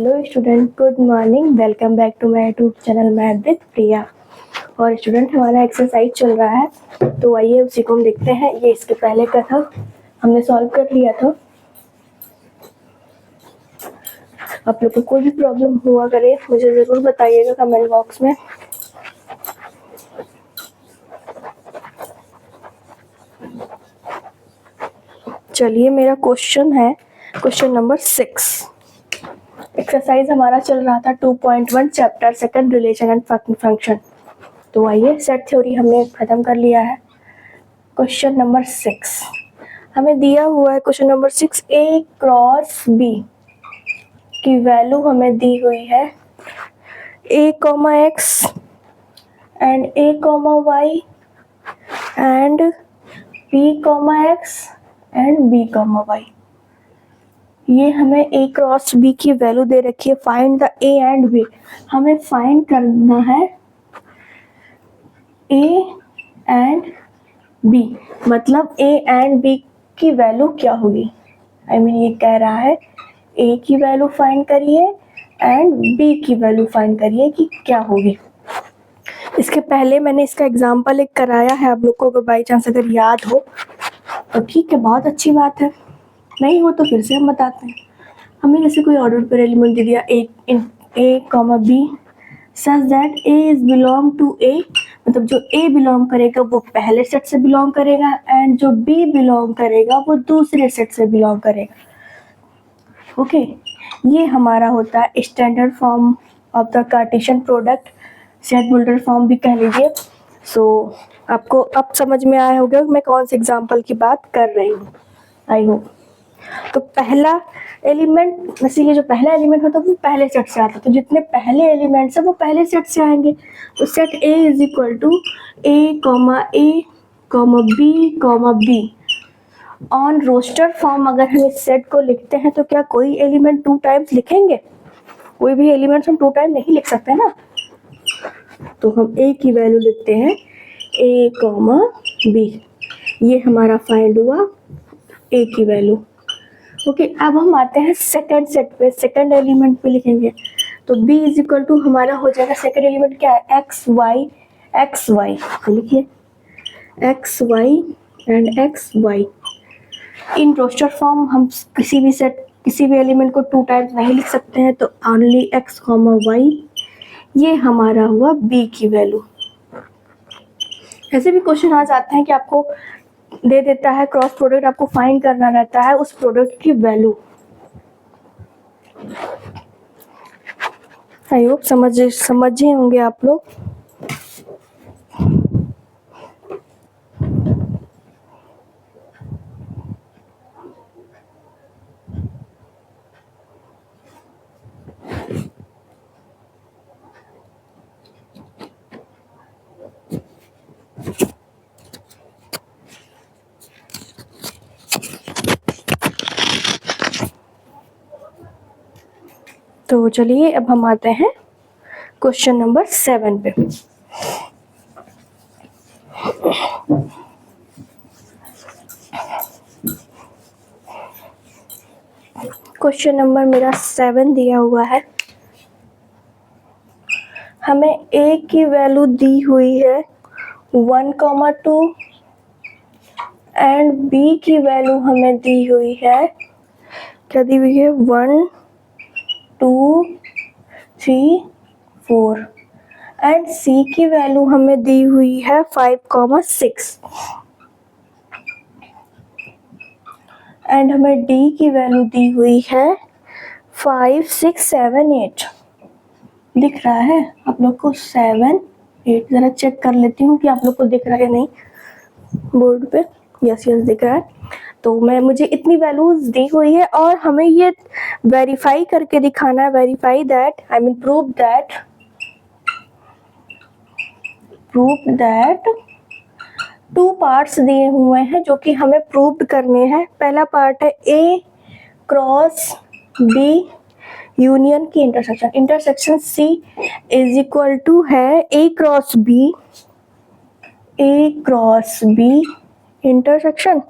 Hello student, good morning. Welcome back to my YouTube channel math with Priya. और student, हमारा exercise चल रहा है, तो आइए उसी को हम देखते हैं। ये इसके पहले का था, हमने सॉल्व कर लिया था। आप लोग को कोई भी प्रॉब्लम हुआ करे मुझे ज़रूर बताइएगा कमेंट बॉक्स में। चलिए, मेरा क्वेश्चन है क्वेश्चन नंबर 6। एक्सरसाइज हमारा चल रहा था 2.1 chapter second relation and function. तो आइए, सेट थ्योरी हमने खत्म कर लिया है। क्वेश्चन नंबर 6 हमें दिया हुआ है। क्वेश्चन नंबर 6, ए क्रॉस बी की वैल्यू हमें दी हुई है a, x and a, y and b, x and b, y। ये हमें a क्रॉस b की वैल्यू दे रखी है। Find the a and b। हमें फाइंड करना है a एंड b, मतलब a एंड b की वैल्यू क्या होगी। ये कह रहा है a की वैल्यू फाइंड करिए एंड b की वैल्यू फाइंड करिए कि क्या होगी। इसके पहले मैंने इसका एग्जाम्पल एक कराया है, आप लोग को अगर बाई चांस अगर याद हो तो ठीक है, बहुत अच्छी बात है। नहीं हो तो फिर से हम बताते हैं। हमें जैसे कोई ऑर्डर पर एलिमेंट दे दिया a, b such that a is belong to a, मतलब जो a बिलोंग करेगा वो पहले सेट से बिलोंग करेगा एंड जो b बिलोंग करेगा वो दूसरे सेट से बिलोंग करेगा। ओके, ये हमारा होता है standard form of the Cartesian product, set builder form भी कह लीजिए। सो आपको अब समझ में आया होगा मैं कौन से एग्जाम्पल की बात कर रही हूँ, आई होप। तो पहला एलिमेंट, वैसे ये जो पहला एलिमेंट होता है वो पहले सेट से आता है, तो जितने पहले एलिमेंट्स है वो पहले सेट से आएंगे। तो set A is equal to A, B, on roster form अगर हम इस सेट को लिखते हैं तो क्या कोई एलिमेंट 2 टाइम्स लिखेंगे? कोई भी एलिमेंट हम 2 टाइम नहीं लिख सकते ना। तो हम A की वैल्यू लिखते हैं A, B। ये हमारा फाइंड हुआ A की वैल्यू। ओके, अब हम आते हैं सेकंड सेट पे, सेकंड एलिमेंट पे लिखेंगे। तो B इज इक्वल टू हमारा हो जाएगा, सेकंड एलिमेंट क्या है, एक्स वाई। तो लिखिए X Y and X Y. In roster form हम किसी भी एलिमेंट को 2 टाइम्स नहीं लिख सकते हैं, तो ओनली एक्स, वाई। ये हमारा हुआ B की वैल्यू। ऐसे भी क्वेश्चन आ जाते हैं कि आपको दे देता है क्रॉस प्रोडक्ट, आपको फाइंड करना रहता है उस प्रोडक्ट की वैल्यू। आई होप समझे होंगे आप लोग। तो चलिए, अब हम आते हैं क्वेश्चन नंबर 7 पे। क्वेश्चन नंबर मेरा 7 दिया हुआ है। हमें A की वैल्यू दी हुई है 1, 2 एंड B की वैल्यू हमें दी हुई है, क्या दी हुई है, 1, 2, 3, 4 एंड C की वैल्यू हमें दी हुई है 5, 6 एंड हमें D की वैल्यू दी हुई है 5, 6, 7, 8। दिख रहा है आप लोग को 7, 8? जरा चेक कर लेती हूँ कि आप लोग को दिख रहा है नहीं बोर्ड पे। यस दिख रहा है। तो मुझे इतनी वैल्यूज दी हुई है और हमें ये वेरीफाई करके दिखाना है, verify that prove that 2 parts दिए हुए हैं जो कि हमें प्रूव करने हैं। पहला पार्ट है A क्रॉस B यूनियन की intersection C is equal to है A cross B intersection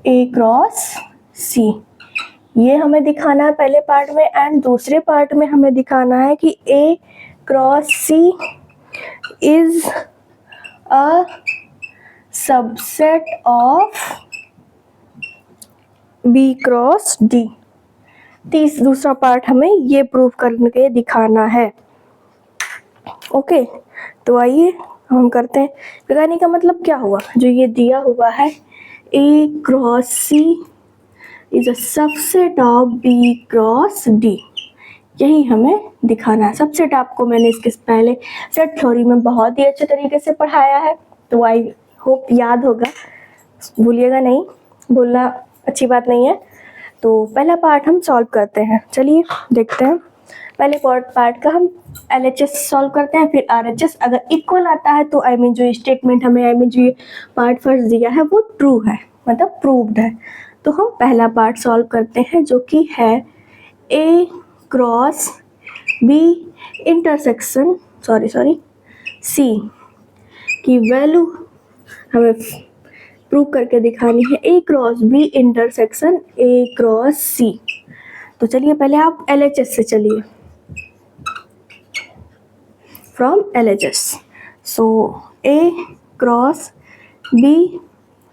A cross C। ये हमें दिखाना है पहले पार्ट में, एंड दूसरे पार्ट में हमें दिखाना है कि A cross C is a subset of B cross D। दूसरा पार्ट हमें ये प्रूव करके दिखाना है। ओके, तो आइए हम करते हैं। लगाने का मतलब क्या हुआ, जो ये दिया हुआ है A cross C is a subset of B cross D, यही हमें दिखाना है। सबसेट आपको मैंने इसके पहले सेट थ्योरी में बहुत ही अच्छे तरीके से पढ़ाया है, तो आई होप याद होगा, भूलिएगा नहीं, भूलना अच्छी बात नहीं है। तो पहला पार्ट हम सॉल्व करते हैं, चलिए देखते हैं। पहले पार्ट का हम LHS सॉल्व करते हैं, फिर RHS। अगर इक्वल आता है तो जो स्टेटमेंट हमें जो पार्ट फर्स्ट दिया है वो ट्रू है, मतलब प्रूव्ड है। तो हम पहला पार्ट सॉल्व करते हैं, जो कि है A cross B intersection C की वैल्यू हमें प्रूव करके दिखानी है। A cross B intersection A cross C। तो चलिए पहले आप LHS से चलिए, from LHS। So A cross B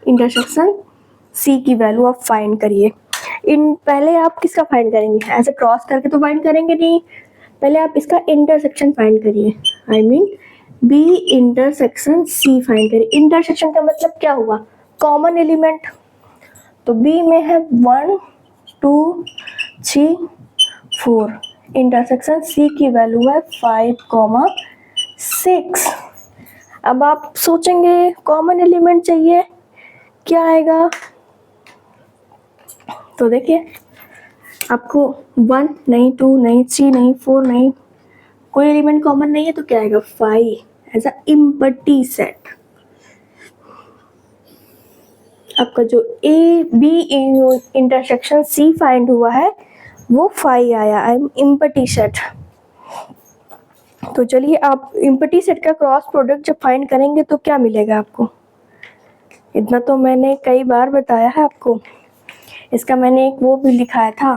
intersection C की वैल्यू आप फाइंड करिए। पहले आप किसका फाइंड करेंगे, ऐसे क्रॉस करके तो फाइंड करेंगे नहीं, पहले आप इसका इंटरसेक्शन फाइंड करिए, B इंटरसेक्शन C फाइंड करिए। इंटरसेक्शन का मतलब क्या हुआ, कॉमन एलिमेंट। तो B में है 1 2 3 4, इंटरसेक्शन C की वैल्यू है 5 6। अब आप सोचेंगे कॉमन एलिमेंट चाहिए, क्या आएगा, तो देखिए आपको 1 नहीं, 2 नहीं, 3 नहीं, 4 नहीं, कोई एलिमेंट कॉमन नहीं है, तो क्या आएगा 5 एज अ एम्प्टी सेट। आपका जो A B intersection C find हुआ है वो 5 आया, एम्प्टी सेट। तो चलिए आप एम्प्टी सेट का क्रॉस प्रोडक्ट जब फाइंड करेंगे तो क्या मिलेगा आपको, इतना तो मैंने कई बार बताया है आपको। इसका मैंने एक वो भी लिखाया था,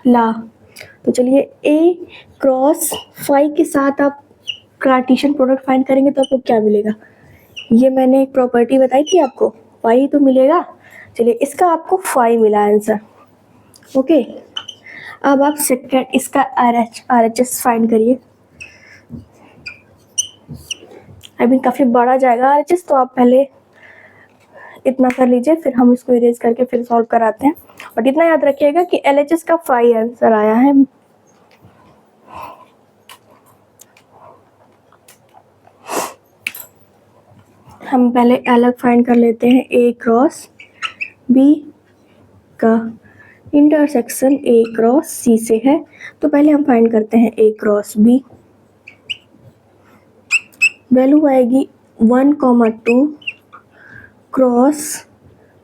ला। तो चलिए A क्रॉस 5 के साथ आप कार्टेशियन प्रोडक्ट फाइंड करेंगे तो आपको क्या मिलेगा, ये मैंने एक प्रॉपर्टी बताई थी आपको, 5 तो मिलेगा। चलिए इसका आपको 5 मिला आंसर। ओके, अब आप सेकेंड इसका RHS फाइंड करिए। काफ़ी बड़ा जाएगा RHS, तो आप पहले इतना कर लीजिए, फिर हम इसको इरेज करके फिर सॉल्व कराते हैं। बट इतना याद रखिएगा कि LHS का 5 आंसर आया है। हम पहले अलग फाइंड कर लेते हैं A क्रॉस B का इंटरसेक्शन A क्रॉस C से है, तो पहले हम फाइंड करते हैं A क्रॉस B। वैल्यू आएगी 1 2 क्रॉस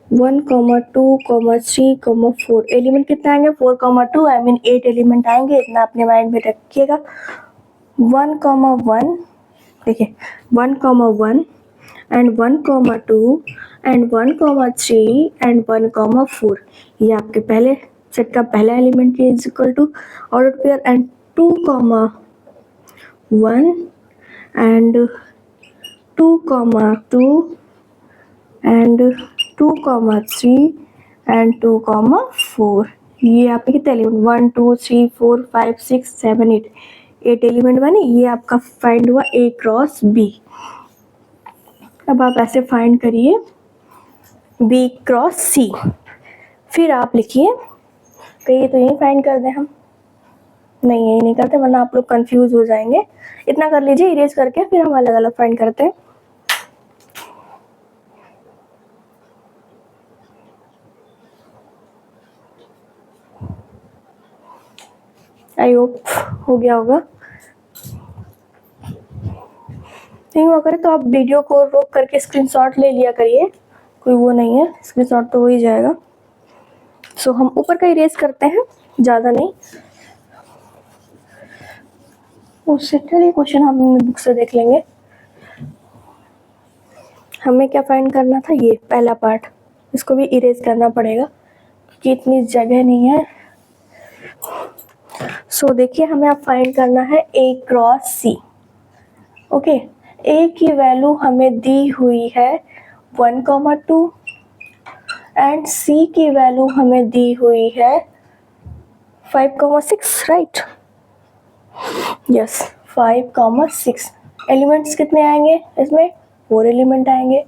1 2 3 4। एलिमेंट कितने आएंगे 4 2, 8 एलिमेंट आएंगे, इतना अपने माइंड में रखिएगा। 1 1 देखिए 1 1 एंड 1 2 एंड 1 3 एंड 1 4, ये आपके पहले सेट का पहला element is equal to order pair, and 2 1 and 2 2 and 2 3 and 2 4, ये आपके कितने एलिमेंट 1 2 3 4 5 6 7 8 एलिमेंट बने। ये आपका फाइंड हुआ A क्रॉस B। अब आप ऐसे फाइंड करिए B क्रॉस C, फिर आप लिखिए, कहिए तो यही फाइंड कर दें हम, नहीं यही नहीं करते वरना आप लोग कंफ्यूज हो जाएंगे। इतना कर लीजिए इरेज करके, फिर हम अलग अलग फाइंड करते हैं। आई होप हो गया होगा, नहीं हुआ करे तो आप वीडियो को रोक करके स्क्रीनशॉट ले लिया करिए, कोई वो नहीं है, स्क्रीनशॉट तो हो ही जाएगा। सो हम ऊपर का इरेज करते हैं, ज़्यादा नहीं। उससे चलिए क्वेश्चन हम बुक से देख लेंगे। हमें क्या फाइंड करना था, ये पहला पार्ट, इसको भी इरेज करना पड़ेगा कि इतनी जगह नहीं है। सो देखिए हमें अब फाइंड करना है ए क्रॉस सी। ओके, ए की वैल्यू हमें दी हुई है 1,2 एंड सी की वैल्यू हमें दी हुई है 5,6, राइट? यस, 5,6। एलिमेंट्स कितने आएंगे इसमें? 4 एलिमेंट आएंगे।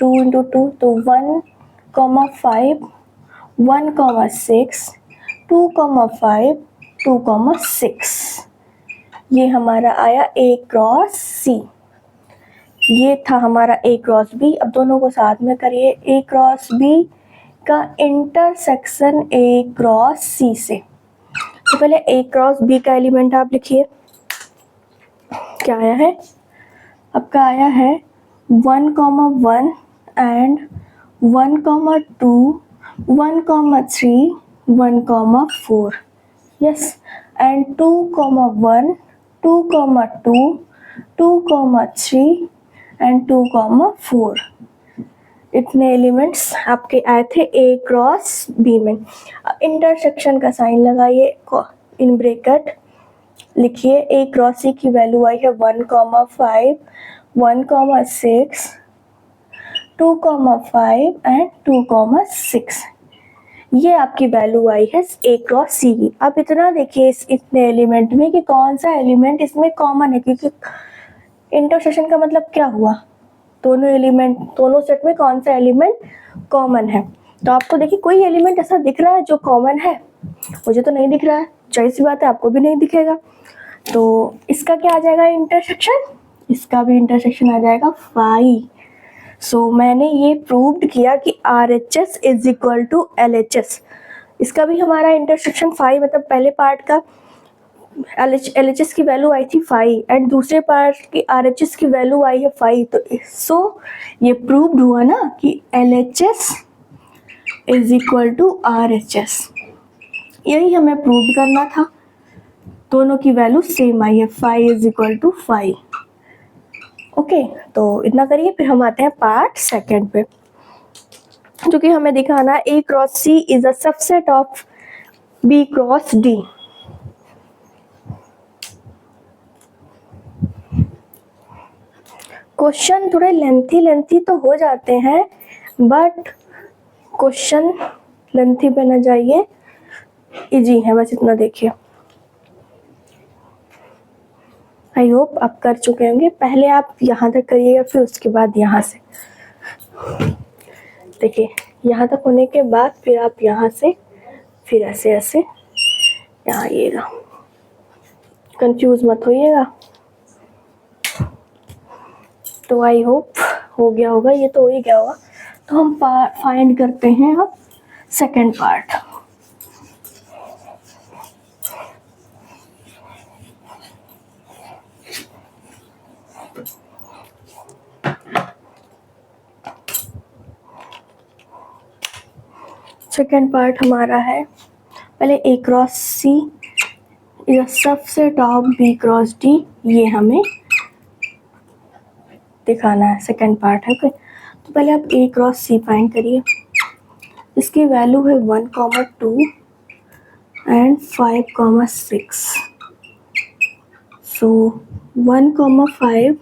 2 इंटू 2 तो 1,5, 1,6, 2,5, 2,6। ये हमारा आया ए क्रॉस सी। ये था हमारा ए क्रॉस बी। अब दोनों को साथ में करिए। ए क्रॉस बी का इंटरसेक्शन ए क्रॉस सी से। तो पहले ए क्रॉस बी का एलिमेंट आप लिखिए। क्या आया है? आपका आया है 1,1 एंड 1,2, 1,3, 1,4। Yes, and 2,1, 2,2, 2,3 and 2,4। इतने एलिमेंट्स आपके आए थे ए क्रॉस बी में। इंटरसेक्शन का साइन लगाइए, इन ब्रैकेट लिखिए। ए क्रॉस सी की वैल्यू आई है 1,5, 1,6, 2,5 एंड 2,6। ये आपकी वैल्यू आई है ए क्रॉस सी की। अब इतना देखिए इतने एलिमेंट में कि कौन सा एलिमेंट इसमें कॉमन है, क्योंकि इंटरसेक्शन का मतलब क्या हुआ? दोनों एलिमेंट, दोनों सेट में कौन सा एलिमेंट कॉमन है। तो आपको देखिए कोई एलिमेंट ऐसा दिख रहा है जो कॉमन है? मुझे तो नहीं दिख रहा है, जाहिर सी बात है आपको भी नहीं दिखेगा। तो इसका क्या आ जाएगा इंटरसेक्शन? इसका भी इंटरसेक्शन आ जाएगा 5। सो मैंने ये प्रूव्ड किया कि RHS is equal to LHS। इसका भी हमारा इंटरसेक्शन 5, मतलब पहले पार्ट का LHS की वैल्यू आई थी 5 एंड दूसरे पार्ट की RHS की वैल्यू आई है 5। तो सो ये प्रूव्ड हुआ ना कि LHS is equal to RHS। यही हमें प्रूव करना था। दोनों की वैल्यू सेम आई है, 5 इज इक्वल टू 5। ओके, तो इतना करिए। फिर हम आते हैं पार्ट सेकंड पे, जो कि हमें दिखाना है A cross C is a subset of B cross D. Question थोड़े लेंथी तो हो जाते हैं, बट क्वेश्चन लेंथी पे ना जाइए, इजी है, बस इतना देखिए। आई होप आप कर चुके होंगे। पहले आप यहाँ तक करिएगा, फिर उसके बाद यहाँ से देखिए। यहाँ तक होने के बाद फिर आप यहाँ से फिर ऐसे ऐसे यहाँ आइएगा। कंफ्यूज मत होइएगा। तो आई होप हो गया होगा, ये तो हो ही गया होगा। तो हम फाइंड करते हैं अब सेकंड पार्ट। सेकेंड पार्ट हमारा है, पहले A cross C is a subset of B cross D. ये हमें दिखाना है, सेकेंड पार्ट है। तो पहले आप ए क्रॉस सी फाइंड करिए। इसकी वैल्यू है 1,2 and 5,6। So 1,5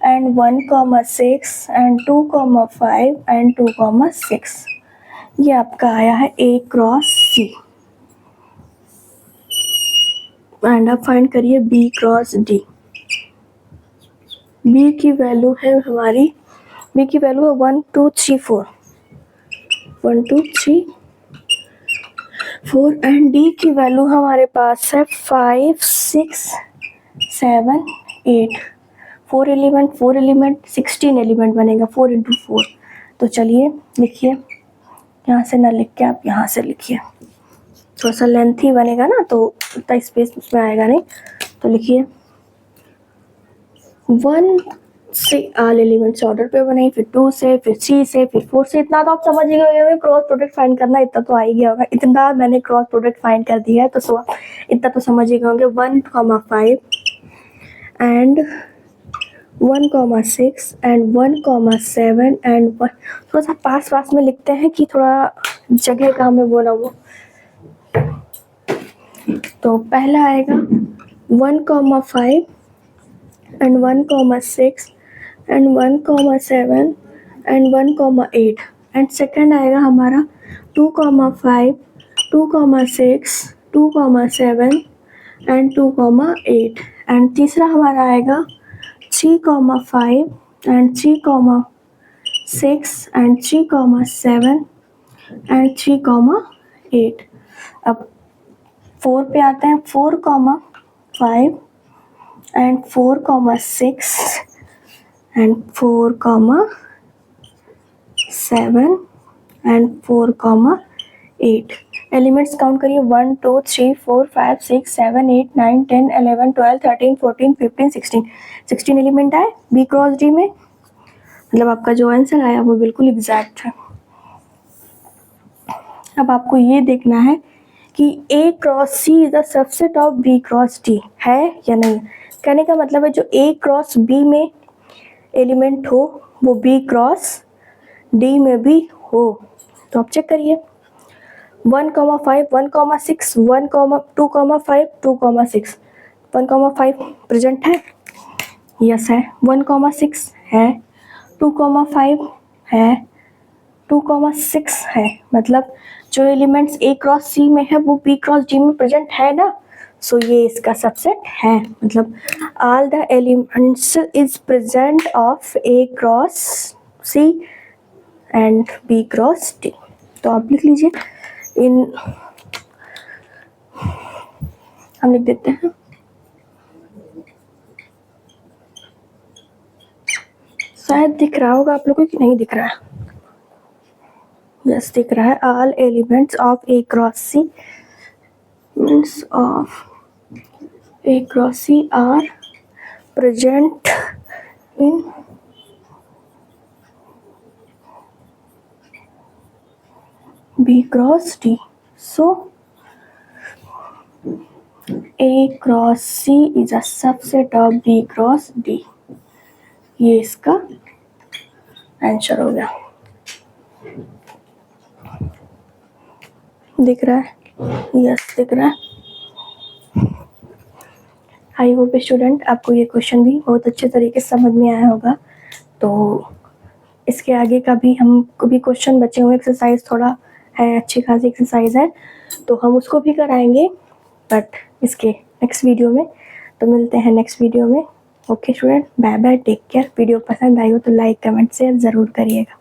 and 1,6 and 2,5 and 2,6। ये आपका आया है ए क्रॉस सी। एंड आप फाइंड करिए बी क्रॉस डी। बी की वैल्यू है हमारी, बी की वैल्यू है 1, 2, 3, 4, 1, 2, 3, 4 एंड डी की वैल्यू हमारे पास है 5, 6, 7, 8। 4 एलिमेंट 16 एलिमेंट बनेगा, 4 इंटू 4। तो चलिए लिखिए, यहाँ से ना लिख के आप यहाँ से लिखिए, थोड़ा सा लेंथी बनेगा ना, तो उतना स्पेस उसमें आएगा नहीं। तो लिखिए 1 से ऑल एलिमेंट्स ऑर्डर पे बनाई, फिर 2 से, फिर 3 से, फिर 4 से। इतना तो आप समझ ही गए होंगे, क्रॉस प्रोडक्ट फाइंड करना इतना तो आ ही गया होगा। इतना मैंने क्रॉस प्रोडक्ट फाइंड कर दिया है, तो इतना तो समझ ही गए होंगे। 1,5 एंड 1,6 एंड 1,7 एंड 1। थोड़ा सा पास में लिखते हैं कि थोड़ा जगह का हमें बोला वो। तो पहला आएगा 1,5 and 1,6 and 1,7 and 1,8 and second आएगा हमारा 2,5, 2,6, 2,7 एंड 2,8 एंड तीसरा हमारा आएगा 3,5 एंड 3,6 एंड 3,7 एंड 3,8। अब 4 पे आते हैं, 4,5 and 4,6 and 4,7 and 4,8। Elements count करिए 1 2 3 4 5 6 7 8 9 10 11 12 13 14 15 16। 16 एलिमेंट आए बी क्रॉस डी में, मतलब आपका जो आंसर आया वो बिल्कुल एग्जैक्ट है। अब आपको ये देखना है कि A cross C is the subset of B cross D है या नहीं। कहने का मतलब है जो ए क्रॉस बी में एलिमेंट हो वो बी क्रॉस डी में भी हो। तो आप चेक करिए 1,5 1,6 1,2,5 2,6। 1,5 प्रेजेंट है, यस है। 1,6 है, 2,5 है, 2,6 है, मतलब जो एलिमेंट्स ए क्रॉस सी में है वो बी क्रॉस डी में प्रेजेंट है ना। सो ये इसका सबसेट है, मतलब all the elements is present of A cross C and B cross D. तो आप लिख लीजिए, इन हम लिख देते हैं शायद दिख रहा होगा आप लोगों को कि नहीं दिख रहा है। यस दिख रहा है। All elements of A cross C means of A cross C are present in B cross D. So A cross C is a subset of B cross D. ये इसका आंसर हो गया। दिख रहा है? यस दिख रहा है। आई होप स्टूडेंट आपको ये क्वेश्चन भी बहुत अच्छे तरीके से समझ में आया होगा। तो इसके आगे का भी हम भी क्वेश्चन बचे हुए, एक्सरसाइज थोड़ा है, अच्छी खासी एक्सरसाइज है, तो हम उसको भी कराएंगे बट इसके नेक्स्ट वीडियो में। तो मिलते हैं नेक्स्ट वीडियो में। Okay student, bye bye, take care. Video पसंद आई हो तो लाइक कमेंट शेयर ज़रूर करिएगा।